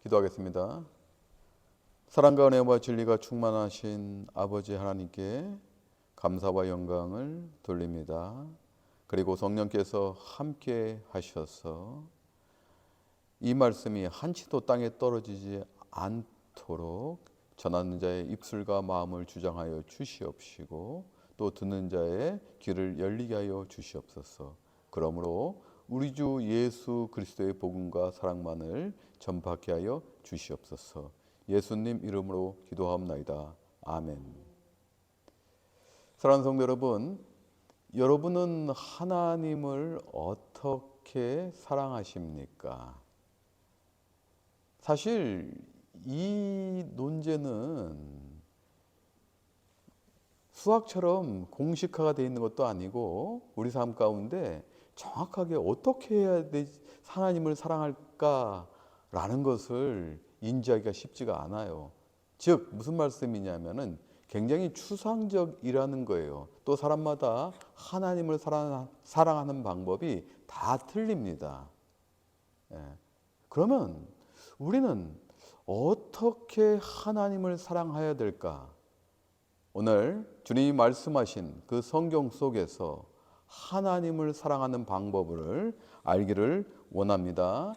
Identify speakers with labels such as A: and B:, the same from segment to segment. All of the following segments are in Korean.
A: 기도하겠습니다. 사랑과 은혜와 진리가 충만하신 아버지 하나님께 감사와 영광을 돌립니다. 그리고 성령께서 함께 하셔서 이 말씀이 한치도 땅에 떨어지지 않도록 전하는 자의 입술과 마음을 주장하여 주시옵시고 또 듣는 자의 귀를 열리게 하여 주시옵소서. 그러므로 우리 주 예수 그리스도의 복음과 사랑만을 전파케 하여 주시옵소서. 예수님 이름으로 기도하옵나이다. 아멘. 사랑하는 성도 여러분, 여러분은 하나님을 어떻게 사랑하십니까? 사실 이 논제는 수학처럼 공식화가 되어 있는 것도 아니고 우리 삶 가운데 정확하게 어떻게 해야 하나님을 사랑할까라는 것을 인지하기가 쉽지가 않아요. 즉 무슨 말씀이냐면은 굉장히 추상적이라는 거예요. 또 사람마다 하나님을 사랑하는 방법이 다 틀립니다. 그러면 우리는 어떻게 하나님을 사랑해야 될까? 오늘 주님이 말씀하신 그 성경 속에서 하나님을 사랑하는 방법을 알기를 원합니다.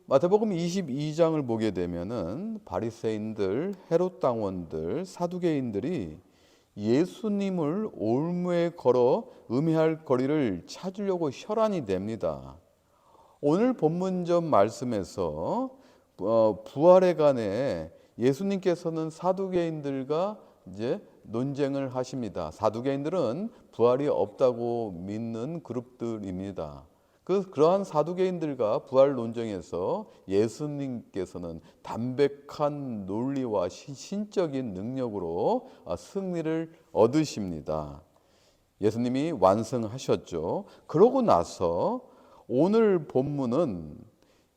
A: 마태복음 22장을 보게 되면은 바리새인들, 헤롯 당원들, 사두개인들이 예수님을 올무에 걸어 음해할 거리를 찾으려고 혈안이 됩니다. 오늘 본문적 말씀에서 부활에 관해 예수님께서는 사두개인들과 이제 논쟁을 하십니다. 사두개인들은 부활이 없다고 믿는 그룹들입니다. 그러한 사두개인들과 부활 논쟁에서 예수님께서는 담백한 논리와 신적인 능력으로 승리를 얻으십니다. 예수님이 완성하셨죠. 그러고 나서 오늘 본문은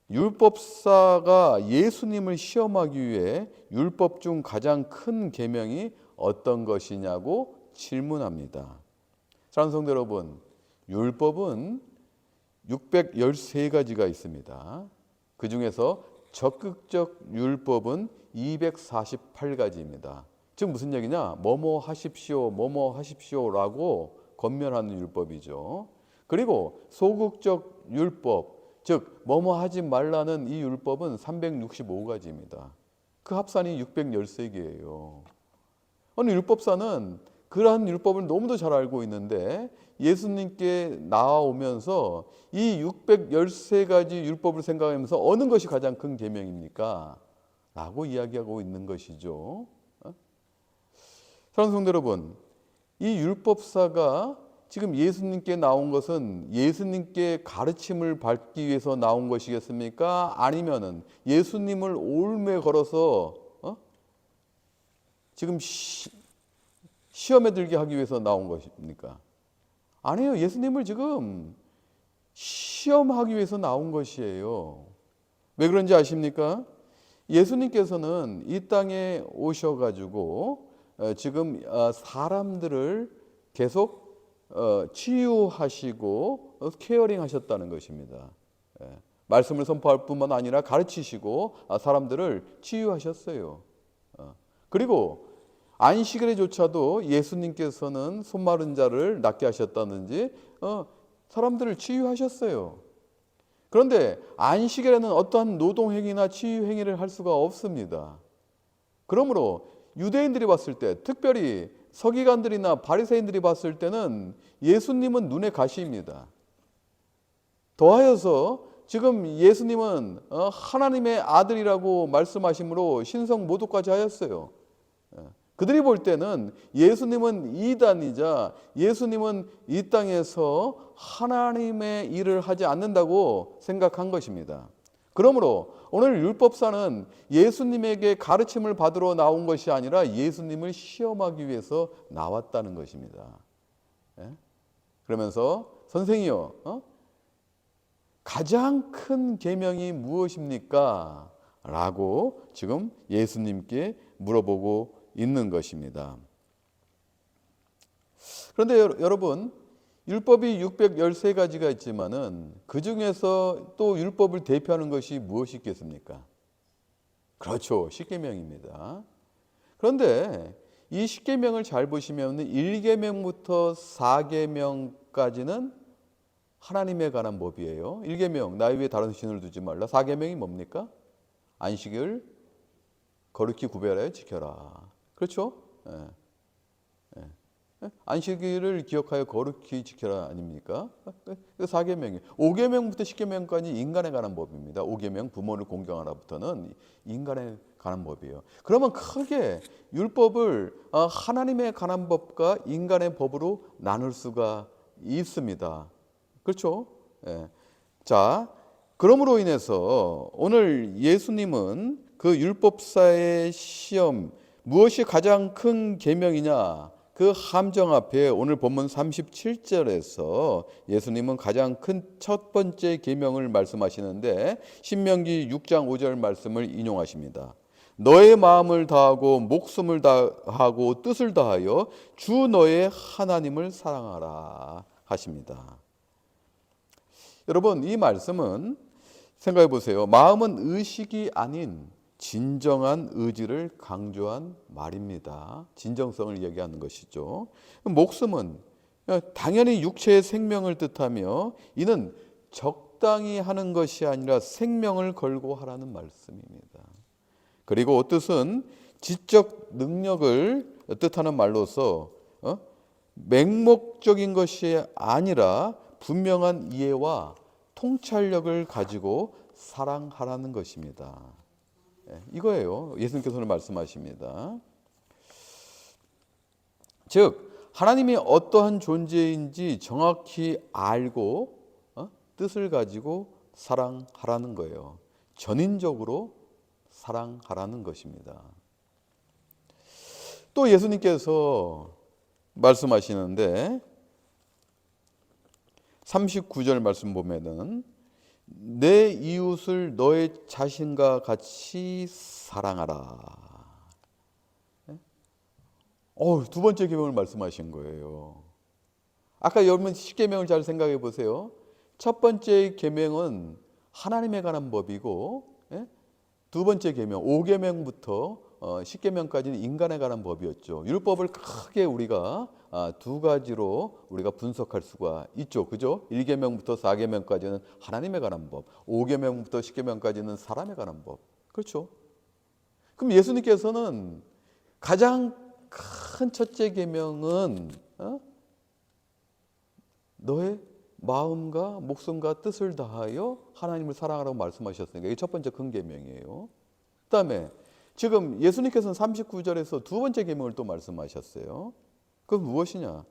A: 율법사가 예수님을 시험하기 위해 율법 중 가장 큰 계명이 어떤 것이냐고 질문합니다. 사랑하는 성도 여러분, 율법은 613가지가 있습니다. 그 중에서 적극적 율법은 248가지입니다. 즉 무슨 얘기냐? 뭐뭐 하십시오, 뭐뭐 하십시오라고 권면하는 율법이죠. 그리고 소극적 율법, 즉 뭐뭐 하지 말라는 이 율법은 365가지입니다. 그 합산이 613개예요. 어느 율법사는 그러한 율법을 너무도 잘 알고 있는데 예수님께 나오면서 이 613가지 율법을 생각하면서 어느 것이 가장 큰 계명입니까? 라고 이야기하고 있는 것이죠. 사랑하는 성도 여러분, 이 율법사가 지금 예수님께 나온 것은 예수님께 가르침을 받기 위해서 나온 것이겠습니까? 아니면은 예수님을 올무에 걸어서 지금 시험에 들게 하기 위해서 나온 것입니까? 아니에요. 예수님을 지금 시험하기 위해서 나온 것이에요. 왜 그런지 아십니까? 예수님께서는 이 땅에 오셔가지고 지금 사람들을 계속 치유하시고 케어링 하셨다는 것입니다. 말씀을 선포할 뿐만 아니라 가르치시고 사람들을 치유하셨어요. 그리고 안식일에조차도 예수님께서는 손 마른 자를 낫게 하셨다든지 사람들을 치유하셨어요. 그런데 안식일에는 어떠한 노동행위나 치유행위를 할 수가 없습니다. 그러므로 유대인들이 봤을 때, 특별히 서기관들이나 바리새인들이 봤을 때는 예수님은 눈에 가시입니다. 더하여서 지금 예수님은 하나님의 아들이라고 말씀하심으로 신성 모독까지 하였어요. 그들이 볼 때는 예수님은 이단이자 예수님은 이 땅에서 하나님의 일을 하지 않는다고 생각한 것입니다. 그러므로 오늘 율법사는 예수님에게 가르침을 받으러 나온 것이 아니라 예수님을 시험하기 위해서 나왔다는 것입니다. 그러면서 선생이요, 가장 큰 계명이 무엇입니까? 라고 지금 예수님께 물어보고 있는 것입니다. 그런데 여러분, 율법이 613가지가 있지만은 그 중에서 또 율법을 대표하는 것이 무엇이 있겠습니까? 그렇죠. 십계명입니다. 그런데 이 십계명을 잘 보시면 1계명부터 4계명까지는 하나님에 관한 법이에요. 1계명 나 위에 다른 신을 두지 말라. 4계명이 뭡니까? 안식을 거룩히 구별하여 지켜라. 그렇죠? 예. 안식일을 기억하여 거룩히 지켜라 아닙니까? 그 4계명이 5계명부터 10계명까지 인간에 관한 법입니다. 5계명 부모를 공경하라부터는 인간에 관한 법이에요. 그러면 크게 율법을 하나님에 관한 법과 인간의 법으로 나눌 수가 있습니다. 그렇죠? 예. 자, 그러므로 인해서 오늘 예수님은 그 율법사의 시험 무엇이 가장 큰 계명이냐 그 함정 앞에 오늘 본문 37절에서 예수님은 가장 큰 첫 번째 계명을 말씀하시는데 신명기 6장 5절 말씀을 인용하십니다. 너의 마음을 다하고 목숨을 다하고 뜻을 다하여 주 너의 하나님을 사랑하라 하십니다. 여러분 이 말씀은 생각해 보세요. 마음은 의식이 아닌 진정한 의지를 강조한 말입니다. 진정성을 얘기하는 것이죠. 목숨은 당연히 육체의 생명을 뜻하며 이는 적당히 하는 것이 아니라 생명을 걸고 하라는 말씀입니다. 그리고 뜻은 지적 능력을 뜻하는 말로서 맹목적인 것이 아니라 분명한 이해와 통찰력을 가지고 사랑하라는 것입니다. 이거예요. 예수님께서는 말씀하십니다. 즉 하나님이 어떠한 존재인지 정확히 알고 뜻을 가지고 사랑하라는 거예요. 전인적으로 사랑하라는 것입니다. 또 예수님께서 말씀하시는데 39절 말씀 보면은 내 이웃을 너의 자신과 같이 사랑하라. 두 번째 계명을 말씀하신 거예요. 아까 여러분 10계명을 잘 생각해 보세요. 첫 번째 계명은 하나님에 관한 법이고 두 번째 계명 5계명부터 10계명까지는 인간에 관한 법이었죠. 율법을 크게 우리가 두 가지로 우리가 분석할 수가 있죠. 그죠? 1계명부터 4계명까지는 하나님에 관한 법, 5계명부터 10계명까지는 사람에 관한 법. 그렇죠? 그럼 예수님께서는 가장 큰 첫째 계명은 너의 마음과 목숨과 뜻을 다하여 하나님을 사랑하라고 말씀하셨으니까 이게 첫 번째 큰 계명이에요. 그다음에 지금 예수님께서는 39절에서 두 번째 계명을 또 말씀하셨어요. 그건 무엇이냐?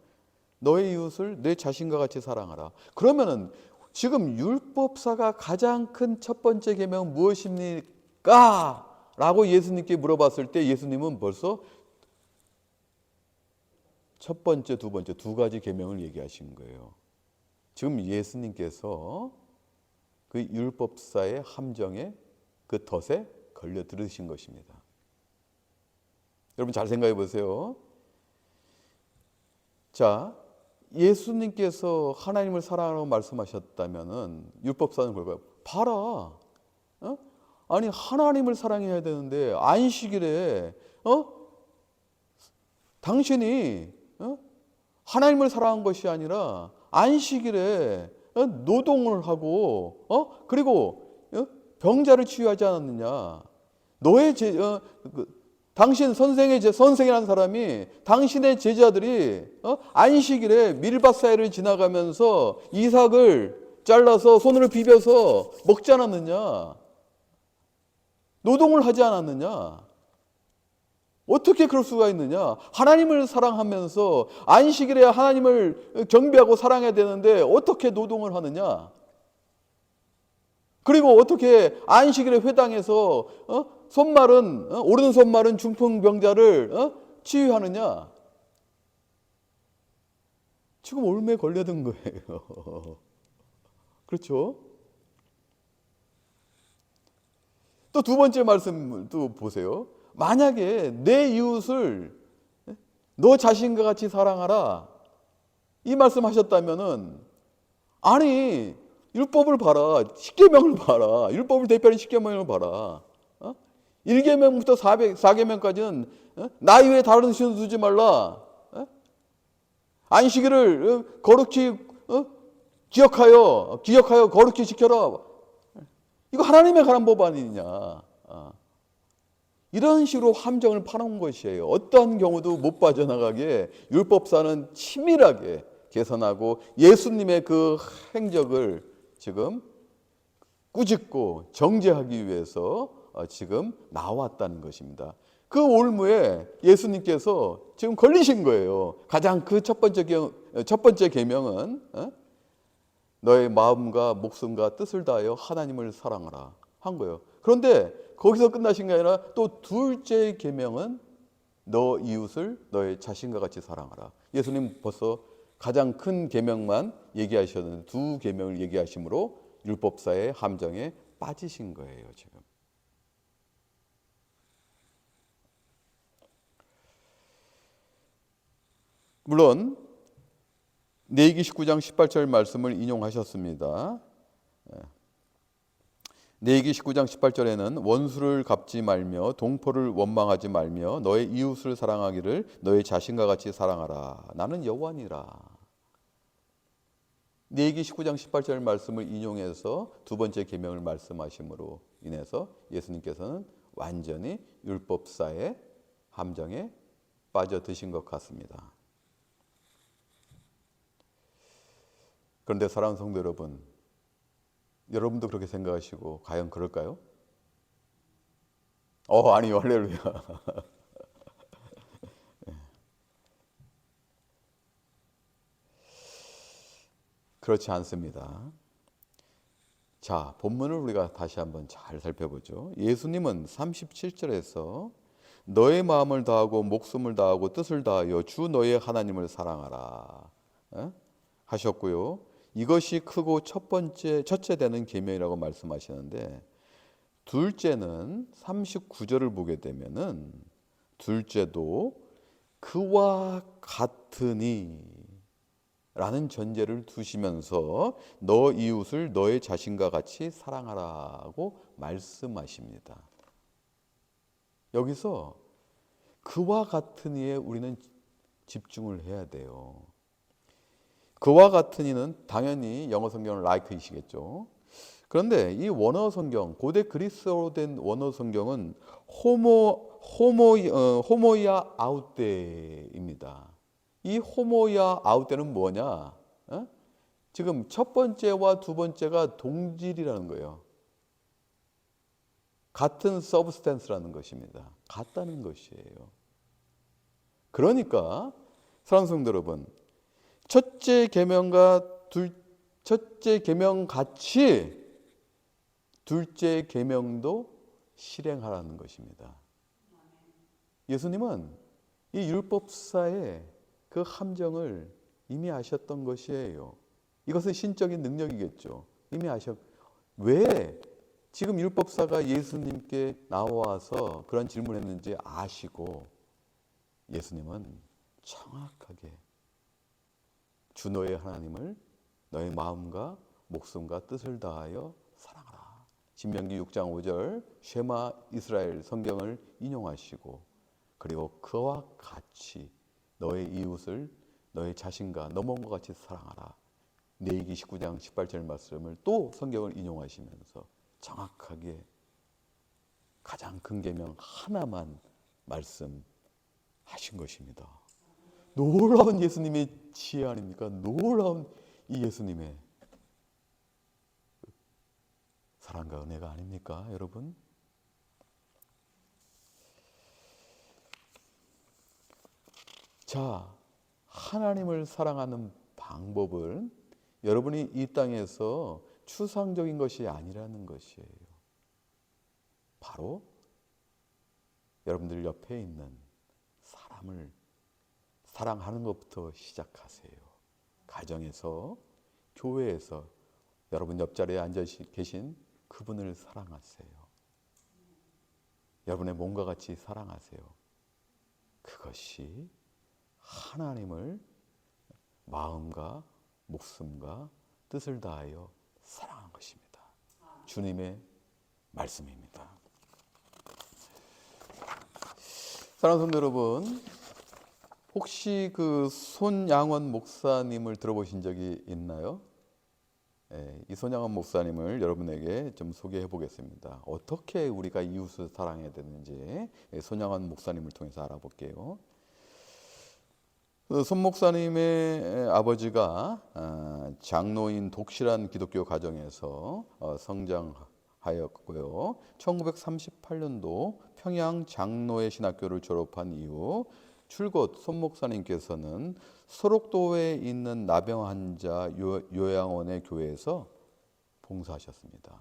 A: 너의 이웃을 내 자신과 같이 사랑하라. 그러면은 지금 율법사가 가장 큰 첫 번째 계명은 무엇입니까? 라고 예수님께 물어봤을 때 예수님은 벌써 첫 번째, 두 번째 두 가지 계명을 얘기하신 거예요. 지금 예수님께서 그 율법사의 함정에 그 덫에 걸려 들으신 것입니다. 여러분 잘 생각해 보세요. 자, 예수님께서 하나님을 사랑하라고 말씀하셨다면은 율법사는 그걸 봐라. 아니 하나님을 사랑해야 되는데 안식일에 당신이 하나님을 사랑한 것이 아니라 안식일에 노동을 하고 그리고 병자를 치유하지 않았느냐? 너의 당신 선생이라는 사람이 당신의 제자들이 안식일에 밀밭 사이를 지나가면서 이삭을 잘라서 손으로 비벼서 먹지 않았느냐? 노동을 하지 않았느냐? 어떻게 그럴 수가 있느냐? 하나님을 사랑하면서 안식일에 하나님을 경배하고 사랑해야 되는데 어떻게 노동을 하느냐? 그리고 어떻게 안식일에 회당에서 오른손 마른 중풍병자를 치유하느냐? 지금 올매에 걸려든 거예요. 그렇죠? 또 두 번째 말씀 또 보세요. 만약에 내 이웃을 너 자신과 같이 사랑하라 이 말씀하셨다면은 아니 율법을 봐라. 십계명을 봐라. 율법을 대표하는 십계명을 봐라. 1계명부터 4계명까지는 나 이외에 다른 신 두지 말라. 안식일을 거룩히 기억하여 거룩히 지켜라. 이거 하나님의 관한 법 아니냐. 이런 식으로 함정을 파놓은 것이에요. 어떠한 경우도 못 빠져나가게 율법사는 치밀하게 개선하고 예수님의 그 행적을 지금 꾸짖고 정죄하기 위해서 지금 나왔다는 것입니다. 그 올무에 예수님께서 지금 걸리신 거예요. 가장 그 첫 번째 계명은 너의 마음과 목숨과 뜻을 다하여 하나님을 사랑하라 한 거예요. 그런데 거기서 끝나신 게 아니라 또 둘째 계명은 너 이웃을 너의 자신과 같이 사랑하라. 예수님 벌써 가장 큰 계명만 얘기하셨는데 두 계명을 얘기하심으로 율법사의 함정에 빠지신 거예요, 지금. 물론 레위기 19장 18절 말씀을 인용하셨습니다. 레위기 19장 18절에는 원수를 갚지 말며 동포를 원망하지 말며 너의 이웃을 사랑하기를 너의 자신과 같이 사랑하라. 나는 여호와니라. 레위기 19장 18절 말씀을 인용해서 두 번째 계명을 말씀하심으로 인해서 예수님께서는 완전히 율법사의 함정에 빠져드신 것 같습니다. 그런데 사랑하는 성도 여러분, 여러분도 그렇게 생각하시고 과연 그럴까요? 아니요, 할렐루야. 그렇지 않습니다. 자, 본문을 우리가 다시 한번 잘 살펴보죠. 예수님은 37절에서 너의 마음을 다하고 목숨을 다하고 뜻을 다하여 주 너의 하나님을 사랑하라 하셨고요. 이것이 크고 첫째 되는 계명이라고 말씀하시는데 둘째는 39절을 보게 되면은 둘째도 그와 같으니 라는 전제를 두시면서 너 이웃을 너의 자신과 같이 사랑하라고 말씀하십니다. 여기서 그와 같으니에 우리는 집중을 해야 돼요. 그와 같으니는 당연히 영어 성경은 like이시겠죠. 그런데 이 원어 성경, 고대 그리스어로 된 원어 성경은 호모이아 아우테입니다. 이 호모이아 아우테는 뭐냐? 지금 첫 번째와 두 번째가 동질이라는 거예요. 같은 서브스탠스라는 것입니다. 같다는 것이에요. 그러니까 사랑하는 성도 여러분, 첫째 계명 같이 둘째 계명도 실행하라는 것입니다. 예수님은 이 율법사의 그 함정을 이미 아셨던 것이에요. 이것은 신적인 능력이겠죠. 이미 왜 지금 율법사가 예수님께 나와서 그런 질문을 했는지 아시고 예수님은 정확하게 주 너의 하나님을 너의 마음과 목숨과 뜻을 다하여 사랑하라. 신명기 6장 5절 쉐마 이스라엘 성경을 인용하시고 그리고 그와 같이 너의 이웃을 너의 자신과 너 몸과 같이 사랑하라. 레위기 19장 18절 말씀을 또 성경을 인용하시면서 정확하게 가장 큰 계명 하나만 말씀하신 것입니다. 놀라운 예수님의 지혜 아닙니까? 놀라운 이 예수님의 사랑과 은혜가 아닙니까, 여러분? 자, 하나님을 사랑하는 방법은 여러분이 이 땅에서 추상적인 것이 아니라는 것이에요. 바로 여러분들 옆에 있는 사람을 사랑하는 것부터 시작하세요. 가정에서, 교회에서 여러분 옆자리에 앉아 계신 그분을 사랑하세요. 여러분의 몸과 같이 사랑하세요. 그것이 하나님을 마음과 목숨과 뜻을 다하여 사랑한 것입니다. 주님의 말씀입니다. 사랑하는 성도 여러분, 혹시 그 손양원 목사님을 들어보신 적이 있나요? 이 손양원 목사님을 여러분에게 좀 소개해 보겠습니다. 어떻게 우리가 이웃을 사랑해야 되는지 손양원 목사님을 통해서 알아볼게요. 손 목사님의 아버지가 장로인 독실한 기독교 가정에서 성장하였고요. 1938년도 평양 장로회 신학교를 졸업한 이후 줄곧 손 목사님께서는 소록도에 있는 나병 환자 요양원의 교회에서 봉사하셨습니다.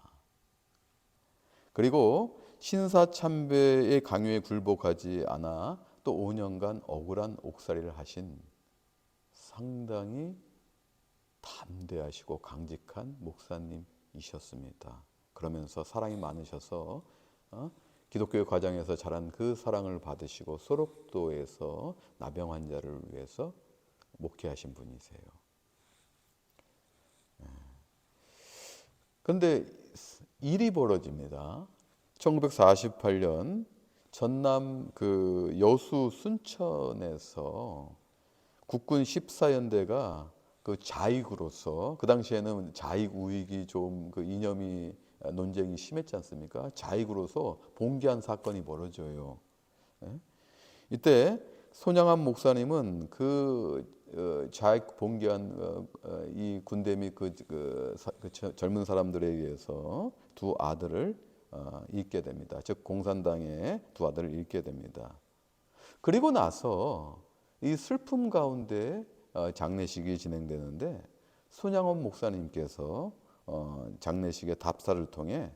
A: 그리고 신사참배의 강요에 굴복하지 않아 또 5년간 억울한 옥살이를 하신 상당히 담대하시고 강직한 목사님이셨습니다. 그러면서 사랑이 많으셔서 기독교의 과정에서 자란 그 사랑을 받으시고 소록도에서 나병 환자를 위해서 목회하신 분이세요. 그런데 일이 벌어집니다. 1948년 전남 그 여수 순천에서 국군 14연대가 그 좌익으로서, 그 당시에는 좌익 우익이 좀 그 이념이 논쟁이 심했지 않습니까? 좌익으로서 봉기한 사건이 벌어져요. 이때 손양한 목사님은 그 좌익 봉기한 이 군대 및 젊은 사람들에 의해서 두 아들을 잃게 됩니다. 즉 공산당의 두 아들을 잃게 됩니다. 그리고 나서 이 슬픔 가운데 장례식이 진행되는데 손양원 목사님께서 장례식의 답사를 통해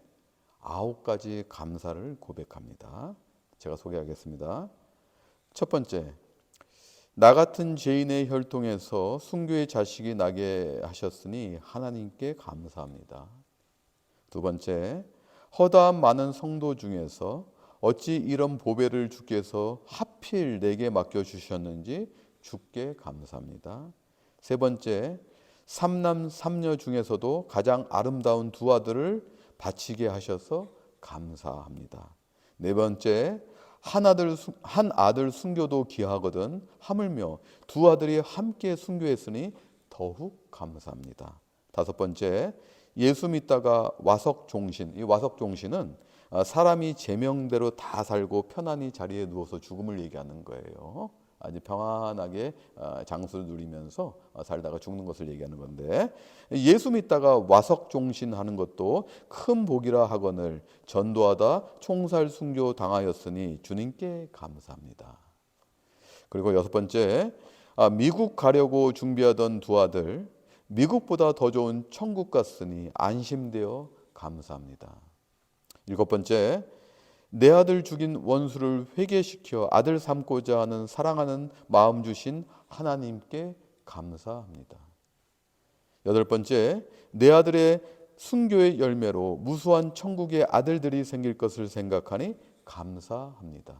A: 9가지 감사를 고백합니다. 제가 소개하겠습니다. 첫 번째, 나 같은 죄인의 혈통에서 순교의 자식이 나게 하셨으니 하나님께 감사합니다. 두 번째, 허다한 많은 성도 중에서 어찌 이런 보배를 주께서 하필 내게 맡겨주셨는지 주께 감사합니다. 세 번째, 삼남 삼녀 중에서도 가장 아름다운 두 아들을 바치게 하셔서 감사합니다. 네 번째, 한 아들 순교도 귀하거든 하물며 두 아들이 함께 순교했으니 더욱 감사합니다. 다섯 번째, 예수 믿다가 와석종신. 이 와석종신은 사람이 제명대로 다 살고 편안히 자리에 누워서 죽음을 얘기하는 거예요. 아주 평안하게 장수를 누리면서 살다가 죽는 것을 얘기하는 건데, 예수 믿다가 와석종신하는 것도 큰 복이라 하거늘 전도하다 총살 순교 당하였으니 주님께 감사합니다. 그리고 여섯 번째, 미국 가려고 준비하던 두 아들 미국보다 더 좋은 천국 갔으니 안심되어 감사합니다. 일곱 번째, 내 아들 죽인 원수를 회개시켜 아들 삼고자 하는 사랑하는 마음 주신 하나님께 감사합니다. 여덟 번째, 내 아들의 순교의 열매로 무수한 천국의 아들들이 생길 것을 생각하니 감사합니다.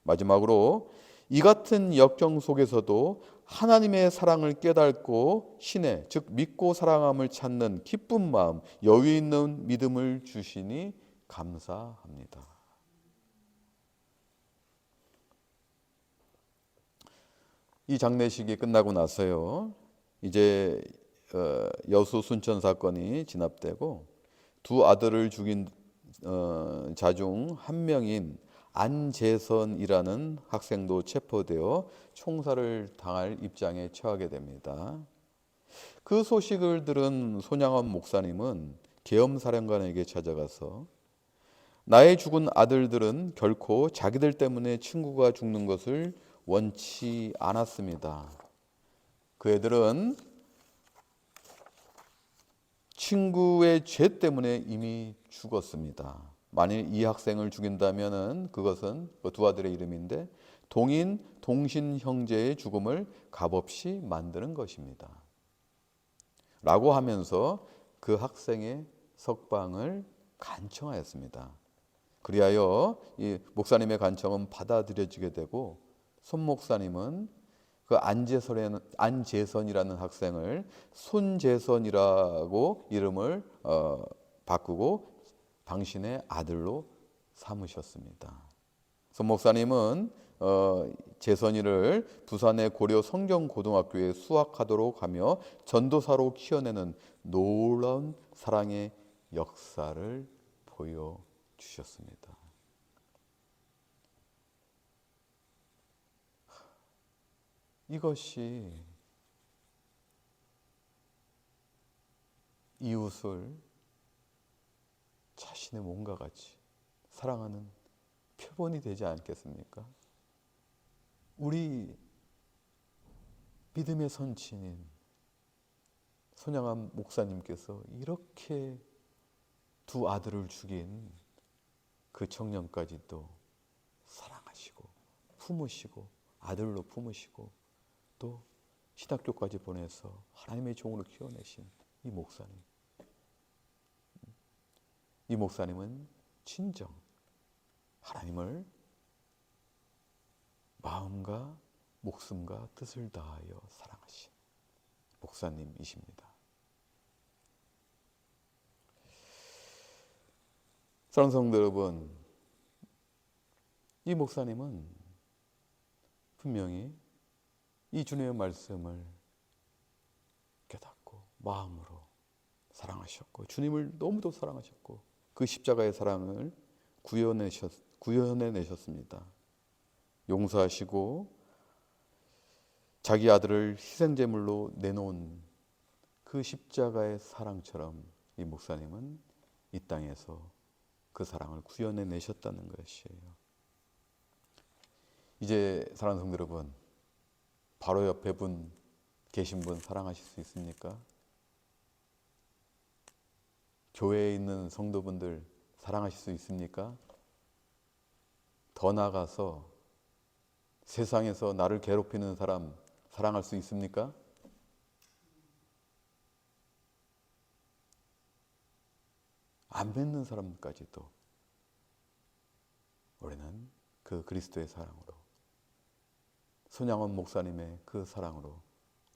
A: 마지막으로 이 같은 역경 속에서도 하나님의 사랑을 깨닫고 신의, 즉 믿고 사랑함을 찾는 기쁜 마음, 여유 있는 믿음을 주시니 감사합니다. 이 장례식이 끝나고 나서요, 이제 여수 순천 사건이 진압되고 두 아들을 죽인 자 중 한 명인 안재선이라는 학생도 체포되어 총살을 당할 입장에 처하게 됩니다. 그 소식을 들은 손양원 목사님은 계엄사령관에게 찾아가서 나의 죽은 아들들은 결코 자기들 때문에 친구가 죽는 것을 원치 않았습니다. 그 애들은 친구의 죄 때문에 이미 죽었습니다. 만일 이 학생을 죽인다면 그것은 두 아들의 이름인데 동인 동신 형제의 죽음을 값없이 만드는 것입니다. 라고 하면서 그 학생의 석방을 간청하였습니다. 그리하여 이 목사님의 간청은 받아들여지게 되고 손 목사님은 그 안재선이라는 학생을 손재선이라고 이름을 바꾸고 당신의 아들로 삼으셨습니다. 선 목사님은 재선이를 부산의 고려 성경고등학교에 수학하도록 하며 전도사로 키워내는 놀라운 사랑의 역사를 보여주셨습니다. 이것이 이웃을 자신의 몸과 같이 사랑하는 표본이 되지 않겠습니까? 우리 믿음의 선친인 손양한 목사님께서 이렇게 두 아들을 죽인 그 청년까지도 사랑하시고 품으시고 아들로 품으시고 또 신학교까지 보내서 하나님의 종으로 키워내신 이 목사님. 이 목사님은 진정 하나님을 마음과 목숨과 뜻을 다하여 사랑하신 목사님이십니다. 사랑하는 성도 여러분, 이 목사님은 분명히 이 주님의 말씀을 깨닫고 마음으로 사랑하셨고 주님을 너무도 사랑하셨고 그 십자가의 사랑을 구현해내셨습니다. 용서하시고 자기 아들을 희생제물로 내놓은 그 십자가의 사랑처럼 이 목사님은 이 땅에서 그 사랑을 구현해내셨다는 것이에요. 이제 사랑하는 성도 여러분, 바로 옆에 계신 분 사랑하실 수 있습니까? 교회에 있는 성도분들 사랑하실 수 있습니까? 더 나아가서 세상에서 나를 괴롭히는 사람 사랑할 수 있습니까? 안 믿는 사람까지도 우리는 그 그리스도의 사랑으로 손양원 목사님의 그 사랑으로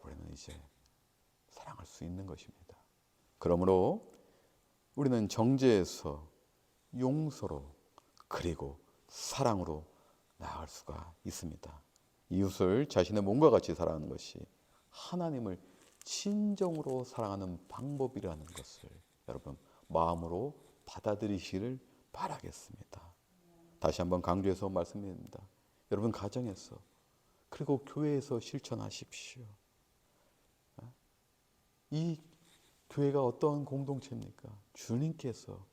A: 우리는 이제 사랑할 수 있는 것입니다. 그러므로 우리는 정죄에서 용서로 그리고 사랑으로 나아갈 수가 있습니다. 이웃을 자신의 몸과 같이 사랑하는 것이 하나님을 진정으로 사랑하는 방법이라는 것을 여러분 마음으로 받아들이시기를 바라겠습니다. 다시 한번 강조해서 말씀드립니다. 여러분 가정에서 그리고 교회에서 실천하십시오. 이 교회가 어떠한 공동체입니까? 주님께서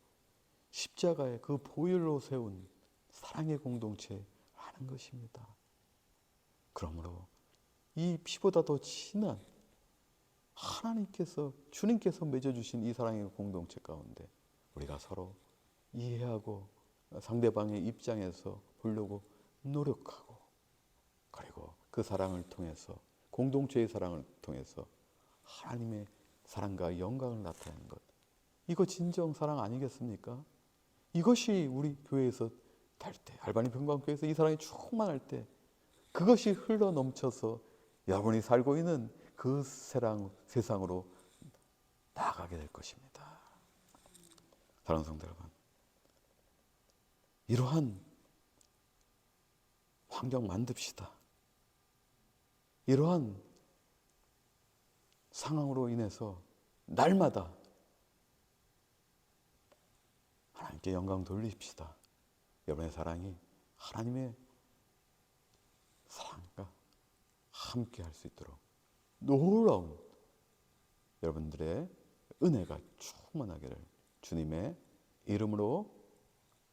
A: 십자가의 그 보혈로 세운 사랑의 공동체라는 것입니다. 그러므로 이 피보다 더 진한 하나님께서 주님께서 맺어주신 이 사랑의 공동체 가운데 우리가 서로 이해하고 상대방의 입장에서 보려고 노력하고 그리고 그 사랑을 통해서 공동체의 사랑을 통해서 하나님의 사랑과 영광을 나타내는 것, 이거 진정 사랑 아니겠습니까? 이것이 우리 교회에서 될 때, 알바니 평강교회에서 이 사랑이 충만할 때 그것이 흘러 넘쳐서 여러분이 살고 있는 그 세상으로 나아가게 될 것입니다. 사랑하는 성도 여러분, 이러한 환경 만듭시다. 이러한 상황으로 인해서 날마다 하나님께 영광 돌립시다. 여러분의 사랑이 하나님의 사랑과 함께 할 수 있도록 놀라운 여러분들의 은혜가 충만하기를 주님의 이름으로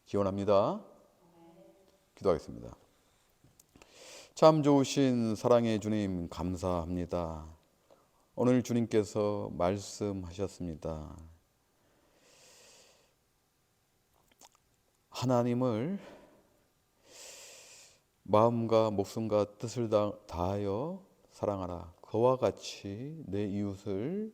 A: 기원합니다. 기도하겠습니다. 참 좋으신 사랑의 주님 감사합니다. 오늘 주님께서 말씀하셨습니다. 하나님을 마음과 목숨과 뜻을 다하여 사랑하라. 그와 같이 내 이웃을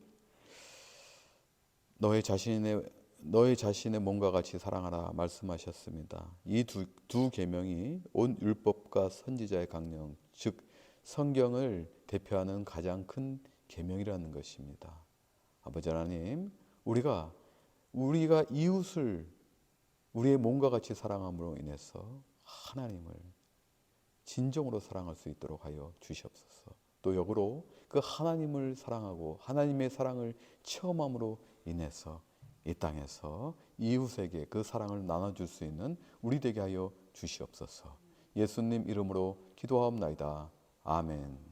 A: 너의 자신의 몸과 같이 사랑하라 말씀하셨습니다. 이 두 계명이 온 율법과 선지자의 강령, 즉 성경을 대표하는 가장 큰 계명이라는 것입니다. 아버지 하나님, 우리가 이웃을 우리의 몸과 같이 사랑함으로 인해서 하나님을 진정으로 사랑할 수 있도록 하여 주시옵소서. 또 역으로 그 하나님을 사랑하고 하나님의 사랑을 체험함으로 인해서 이 땅에서 이웃에게 그 사랑을 나눠줄 수 있는 우리 되게 하여 주시옵소서. 예수님 이름으로 기도하옵나이다. 아멘.